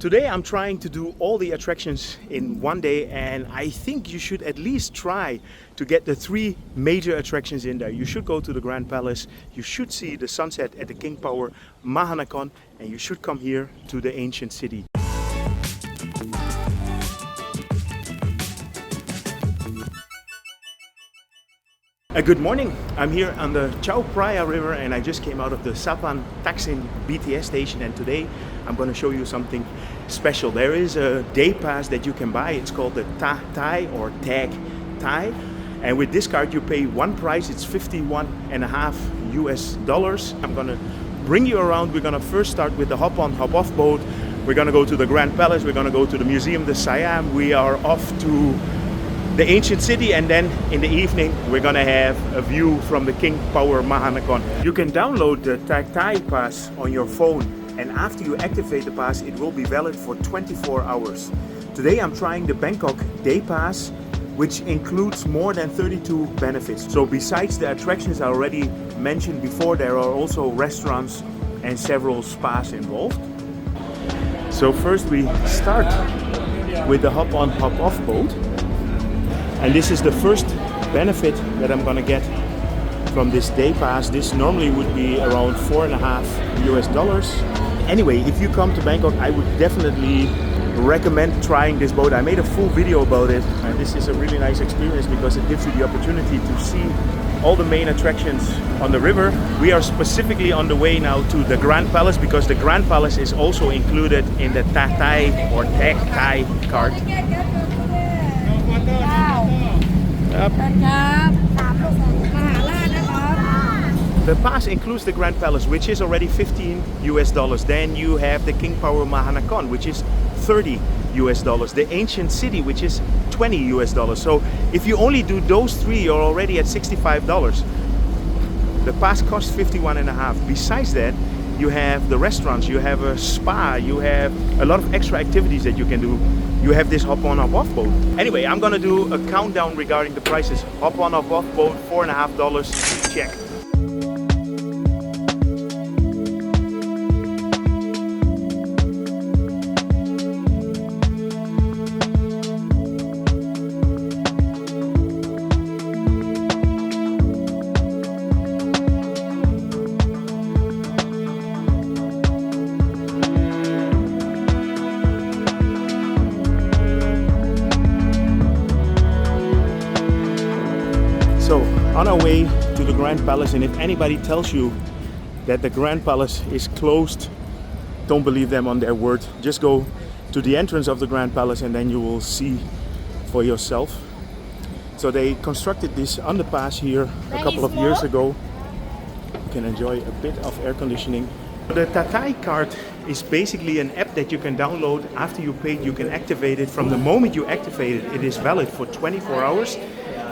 Today I'm trying to do all the attractions in one day, and I think you should at least try to get the 3 major attractions in there. You should go to the Grand Palace, you should see the sunset at the King Power Mahanakhon, and you should come here to the ancient city. Good morning, I'm here on the Chao Phraya River and I just came out of the Saphan Taksin BTS station, and today I'm going to show you something special. There is a day pass that you can buy. It's called the TAGTHAi or TAGTHAi, and with this card you pay one price. It's $51.5 US. I'm going to bring you around. We're going to first start with the hop on hop off boat. We're going to go to the Grand Palace, we're going to go to the Museum de Siam, we are off to the ancient city, and then in the evening we're gonna have a view from the King Power Mahanakhon. You can download the TAGTHAi pass on your phone, and after you activate the pass it will be valid for 24 hours. Today I'm trying the Bangkok DayPass, which includes more than 32 benefits. So besides the attractions I already mentioned before, there are also restaurants and several spas involved. So first we start with the hop on hop off boat. And this is the first benefit that I'm gonna get from this day pass. This normally would be around $4.5 US. Anyway, if you come to Bangkok, I would definitely recommend trying this boat. I made a full video about it, and this is a really nice experience because it gives you the opportunity to see all the main attractions on the river. We are specifically on the way now to the Grand Palace because the Grand Palace is also included in the TAGTHAi or TAGTHAi card. The pass includes the Grand Palace, which is already $15 US. Then you have the King Power Mahanakhon, which is $30 US. The ancient city, which is $20 US. So if you only do those 3, you're already at $65. The pass costs $51.5. Besides that, you have the restaurants, you have a spa, you have a lot of extra activities that you can do. You have this hop on hop off boat. Anyway, I'm gonna do a countdown regarding the prices. Hop on hop off boat, $4.5, check. So, on our way to the Grand Palace, and if anybody tells you that the Grand Palace is closed, don't believe them on their word. Just go to the entrance of the Grand Palace and then you will see for yourself. So they constructed this underpass here a couple of years ago. You can enjoy a bit of air conditioning. The TAGTHAi card is basically an app that you can download. After you pay, you can activate it. From the moment you activate it, it is valid for 24 hours.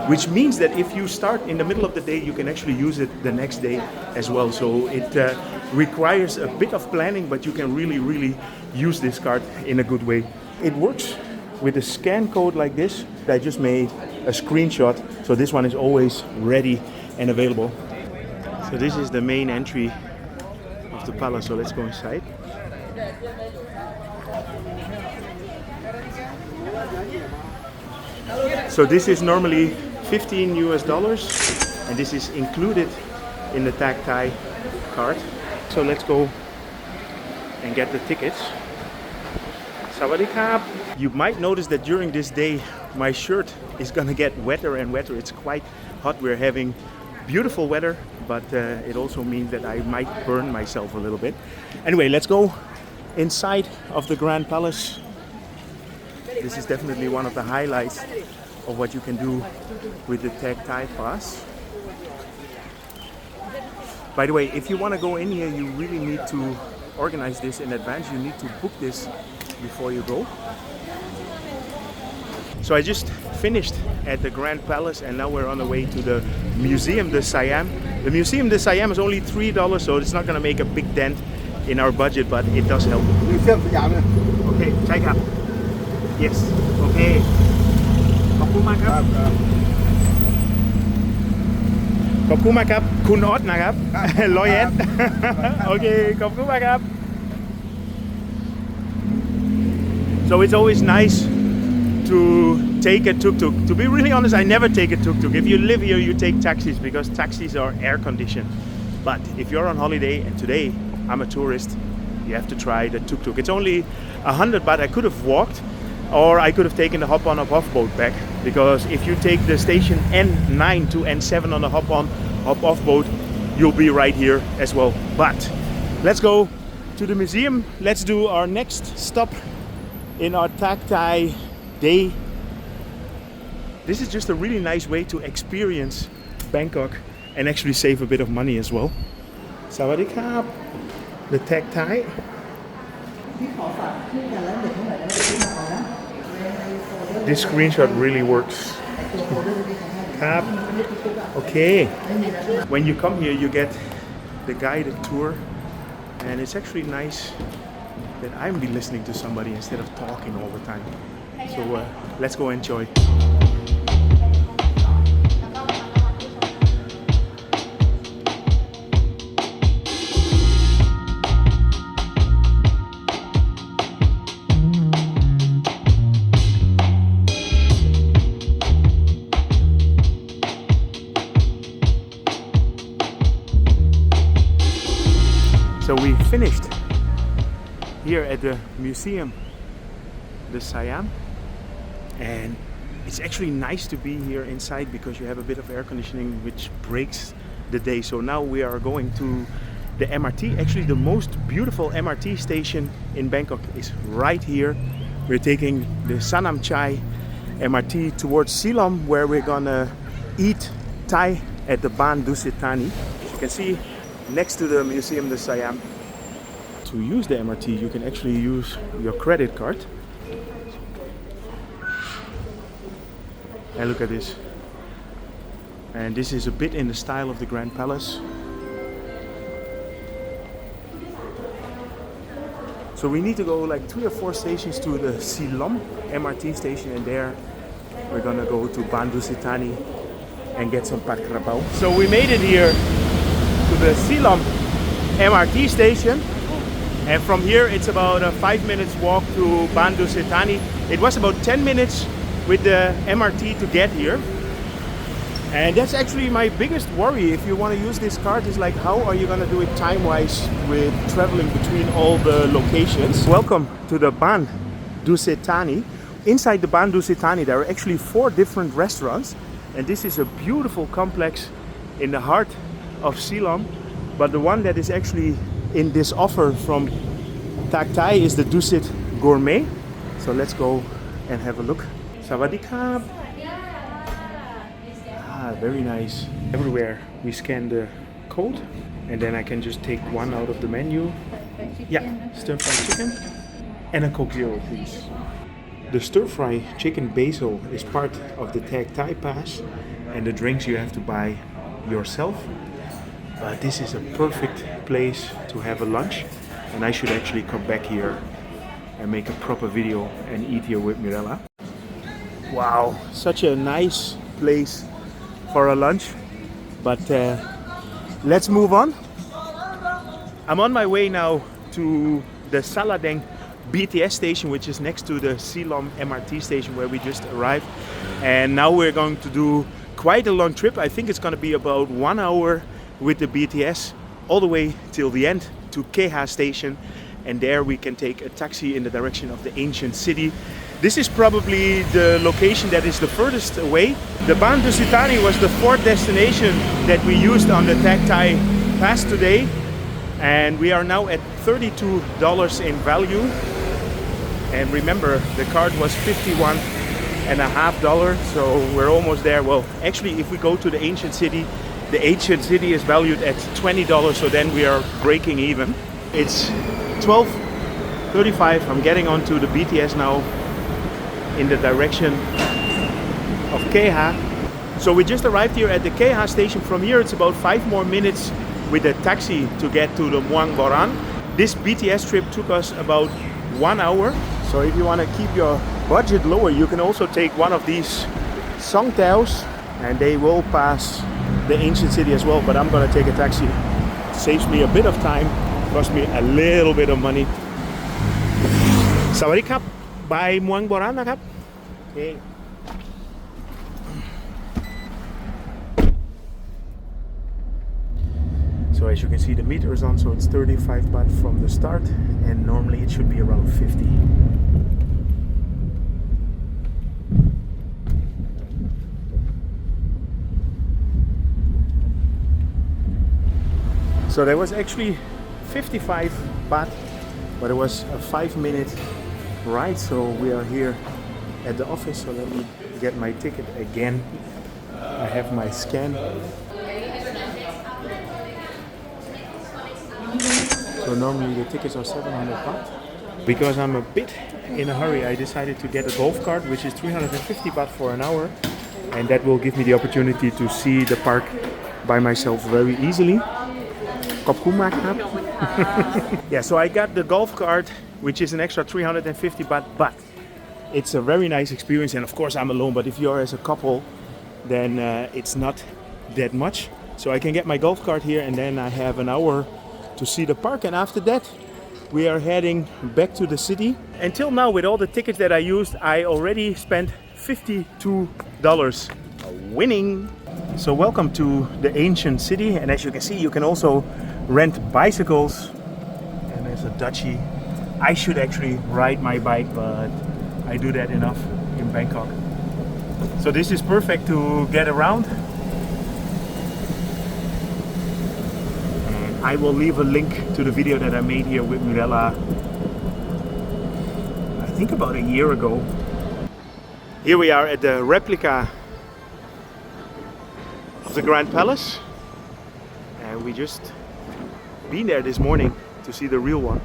Which means that if you start in the middle of the day, you can actually use it the next day as well. So it requires a bit of planning, but you can really use this card in a good way. It works with a scan code like this. I just made a screenshot, so this one is always ready and available. So this is the main entry of the palace, so let's go inside. So this is normally $15 US, and this is included in the TAGTHAi card. So let's go and get the tickets. Sawadee. You might notice that during this day my shirt is gonna get wetter and wetter. It's quite hot. We're having beautiful weather, but it also means that I might burn myself a little bit. Anyway, let's go inside of the Grand Palace. This is definitely one of the highlights of what you can do with the TAGTHAi pass. By the way, if you want to go in here, you really need to organize this in advance. You need to book this before you go. So I just finished at the Grand Palace, and now we're on the way to the Museum de Siam. The Museum de Siam is only $3, so it's not going to make a big dent in our budget, but it does help. Okay, check out. Yes, okay. ขอบคุณมากครับ ขอบคุณมากครับคุณออสนะครับ100 เยนโอเคขอบคุณมากครับ So it's always nice to take a tuk-tuk. To be really honest, I never take a tuk-tuk. If you live here, you take taxis because taxis are air conditioned. But if you're on holiday, and today I'm a tourist, you have to try the tuk-tuk. It's only 100 baht. I could have walked, or I could have taken the hop-on hop-off boat back, because if you take the station N9 to N7 on the hop-on hop-off boat, you'll be right here as well. But let's go to the museum. Let's do our next stop in our TAGTHAi day. This is just a really nice way to experience Bangkok and actually save a bit of money as well. Sawadee krap. The TAGTHAi. This screenshot really works. Krap. Okay. When you come here, you get the guided tour, and it's actually nice that I'm be listening to somebody instead of talking all the time. So let's go enjoy. So we finished here at the museum, the Siam, and it's actually nice to be here inside because you have a bit of air conditioning which breaks the day. So now we are going to the MRT. Actually, the most beautiful MRT station in Bangkok is right here. We're taking the Sanam Chai MRT towards Siam, where we're gonna eat Thai at the Baan Dusit Thani. As you can see, next to the museum, the Siam. To use the MRT, you can actually use your credit card. And look at this. And this is a bit in the style of the Grand Palace. So we need to go like 3 or 4 stations to the Siam MRT station, and there we're gonna go to Baan Dusit Thani and get some pat krapao. So we made it here to the Siam MRT station, and from here it's about a 5 minutes walk to Baan Dusit Thani. It was about 10 minutes with the MRT to get here, and that's actually my biggest worry if you want to use this card, is like, how are you going to do it time-wise with traveling between all the locations. Welcome to the Baan Dusit Thani. Inside the Baan Dusit Thani there are actually 4 different restaurants, and this is a beautiful complex in the heart of Siam. But the one that is actually in this offer from TAGTHAi is the Dusit Gourmet. So let's go and have a look. Sawadee krap. Ah, very nice. Everywhere we scan the code, and then I can just take one out of the menu. Yeah, stir-fried chicken and a Coke Zero, please. The stir-fry chicken basil is part of the TAGTHAi pass, and the drinks you have to buy yourself. But this is a perfect place to have a lunch, and I should actually come back here and make a proper video and eat here with Mirella. Wow, such a nice place for a lunch. But let's move on. I'm on my way now to the Saladeng BTS station, which is next to the Siam MRT station where we just arrived. And now we're going to do quite a long trip. I think it's going to be about 1 hour with the BTS all the way till the end to TAGTHAi station, and there we can take a taxi in the direction of the ancient city. This is probably the location that is the furthest away. The Baan Dusit Thani was the 4th destination that we used on the TAGTHAi pass today, and we are now at $32 in value. And remember, the card was $51.50, so we're almost there. Well, actually, if we go to the ancient city, the ancient city is valued at $20, so then we are breaking even. It's 12:35. I'm getting onto the BTS now in the direction of TAGTHAi. So we just arrived here at the TAGTHAi station. From here it's about 5 more minutes with a taxi to get to the Muang Boran. This BTS trip took us about 1 hour. So if you want to keep your budget lower, you can also take one of these songtails, and they will pass the ancient city as well. But I'm gonna take a taxi. It saves me a bit of time, costs me a little bit of money. Sawadee krap. บ่ายเมืองโบราณนะครับโอเค So as you can see, the meter is on, so it's 35 baht from the start, and normally it should be around 50. So there was actually 55 baht, but it was a 5-minute ride, so we are here at the office. So let me get my ticket again. I have my scan. So normally the tickets are 700 baht. Because I'm a bit in a hurry, I decided to get a golf cart, which is 350 baht for an hour, and that will give me the opportunity to see the park by myself very easily. Yeah, so I got the golf cart, which is an extra 350 baht, but it's a very nice experience, and of course I'm alone, but if you're as a couple, then it's not that much. So I can get my golf cart here, and then I have an hour to see the park, and after that we are heading back to the city. Until now, with all the tickets that I used, I already spent $52. Winning! So welcome to the ancient city, and as you can see, you can also rent bicycles, and there's a Dutchie. I should actually ride my bike, but I do that enough in Bangkok. So this is perfect to get around. And I will leave a link to the video that I made here with Mirella, I think about a year ago. Here we are at the replica of the Grand Palace, and we just been there this morning to see the real one.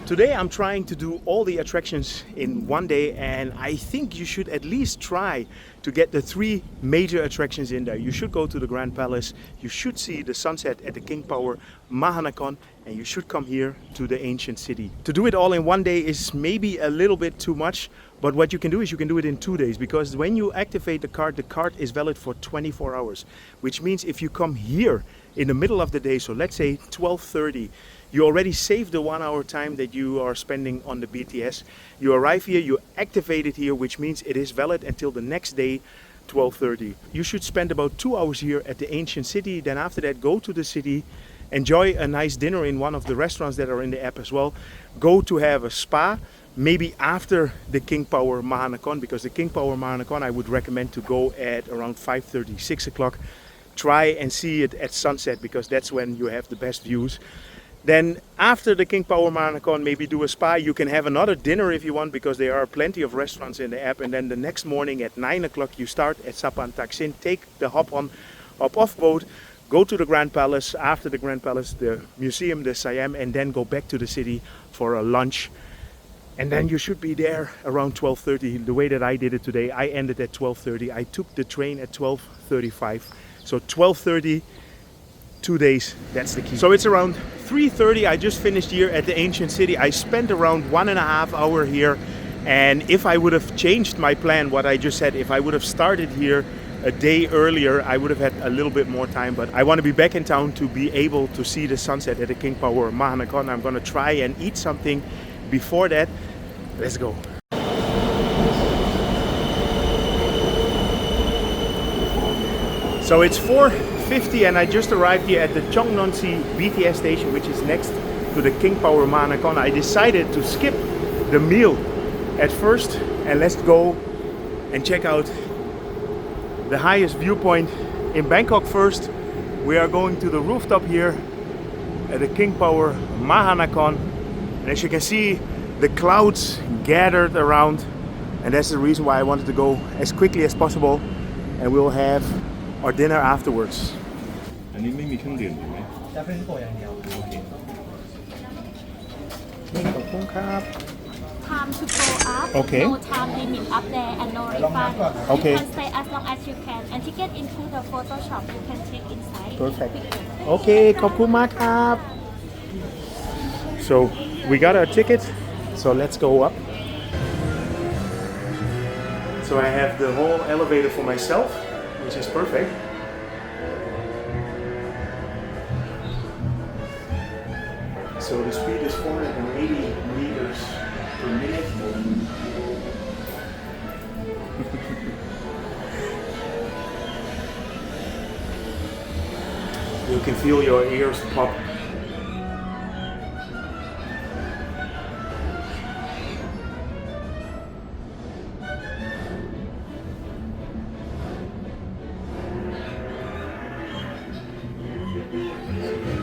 Today I'm trying to do all the attractions in one day, and I think you should at least try to get the 3 major attractions in there. You should go to the Grand Palace, you should see the sunset at the King Power, Mahanakhon, and you should come here to the ancient city. To do it all in one day is maybe a little bit too much, but what you can do is you can do it in 2 days, because when you activate the card is valid for 24 hours, which means if you come here in the middle of the day, so let's say 12:30, you already saved the 1 hour time that you are spending on the BTS. You arrive here, you activate it here, which means it is valid until the next day, 12:30. You should spend about 2 hours here at the ancient city. Then after that, go to the city, enjoy a nice dinner in one of the restaurants that are in the app as well. Go to have a spa, maybe after the King Power Mahanakhon, because the King Power Mahanakhon I would recommend to go at around 5:30, 6 o'clock. Try and see it at sunset, because that's when you have the best views. Then after the King Power Mahanakhon, maybe do a spa. You can have another dinner if you want, because there are plenty of restaurants in the app. And then the next morning at 9 o'clock you start at Sapan Taksin, take the hop-off boat, go to the Grand Palace. After the Grand Palace, the museum, the Siam, and then go back to the city for a lunch. And then you should be there around 12:30. The way that I did it today, I ended at 12:30. I took the train at 12:35. So 12:30, 2 days, that's the key. So it's around 3:30. I just finished here at the ancient city. I spent around 1.5 hours here, and if I would have changed my plan, what I just said, if I would have started here a day earlier, I would have had a little bit more time. But I want to be back in town to be able to see the sunset at the King Power Mahanakhon. I'm going to try and eat something before that. Let's go. So it's 4:50 and I just arrived here at the Chongnonsi BTS station, which is next to the King Power Mahanakhon. I decided to skip the meal at first, and let's go and check out the highest viewpoint in Bangkok first. We are going to the rooftop here at the King Power Mahanakhon, and as you can see, the clouds gathered around, and that's the reason why I wanted to go as quickly as possible, and we'll have our dinner afterwards. อันนี้ไม่มีเครื่องดื่มถูกไหมจะเป็นโปรอย่างเดียวโอเคขอบคุณครับ Time to go up. Okay. No time limit up there and no refund. Okay. You can stay as long as you can. And to get into the photo shop, you can check inside. Perfect. Okay, ขอบคุณมากครับ So we got our ticket. So let's go up. So I have the whole elevator for myself, which is perfect. So the speed is 480 meters per minute. You can feel your ears pop.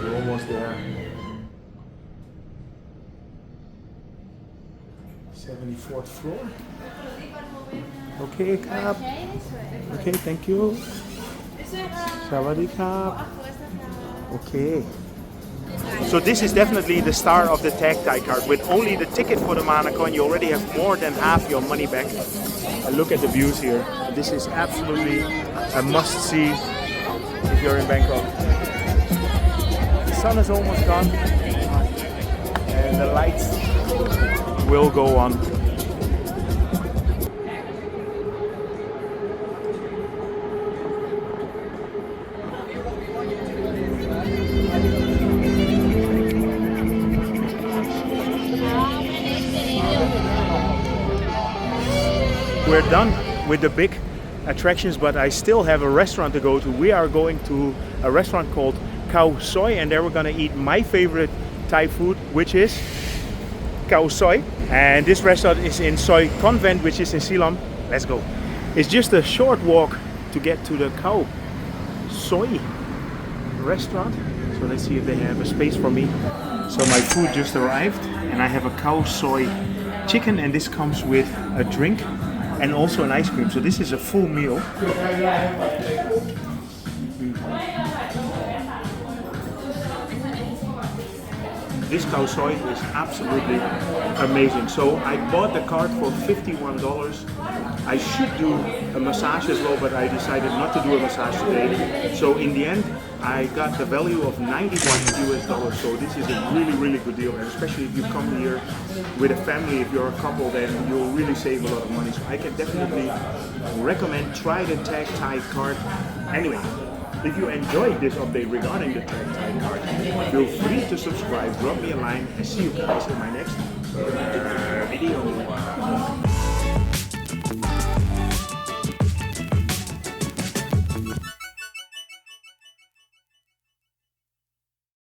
We're almost there. 74th floor. Okay, Kap. Okay, thank you. Sawadee Kap. Okay. So this is definitely the star of the TAGTHAi card. With only the ticket for the Mahanakhon, you already have more than half your money back. And look at the views here. This is absolutely a must-see if you're in Bangkok. The sun is almost gone, and the lights will go on. We're done with the big attractions, but I still have a restaurant to go to. We are going to a restaurant called Khao Soi, and there we're gonna eat my favorite Thai food, which is Khao Soi. And this restaurant is in Soi Convent, which is in Siam. Let's go. It's just a short walk to get to the Khao Soi Restaurant. So let's see if they have a space for me. So my food just arrived, and I have a Khao Soi chicken, and this comes with a drink and also an ice cream. So this is a full meal. This Khao Soi is absolutely amazing. So I bought the card for $51. I should do a massage as well, but I decided not to do a massage today. So in the end, I got the value of $91 US. So this is a really, really good deal. And especially if you come here with a family, if you're a couple, then you'll really save a lot of money. So I can definitely recommend try the TAGTHAi card. Anyway, if you enjoyed this update regarding the TAGTHAi card, feel free to subscribe, drop me a line, and see you guys in my next video.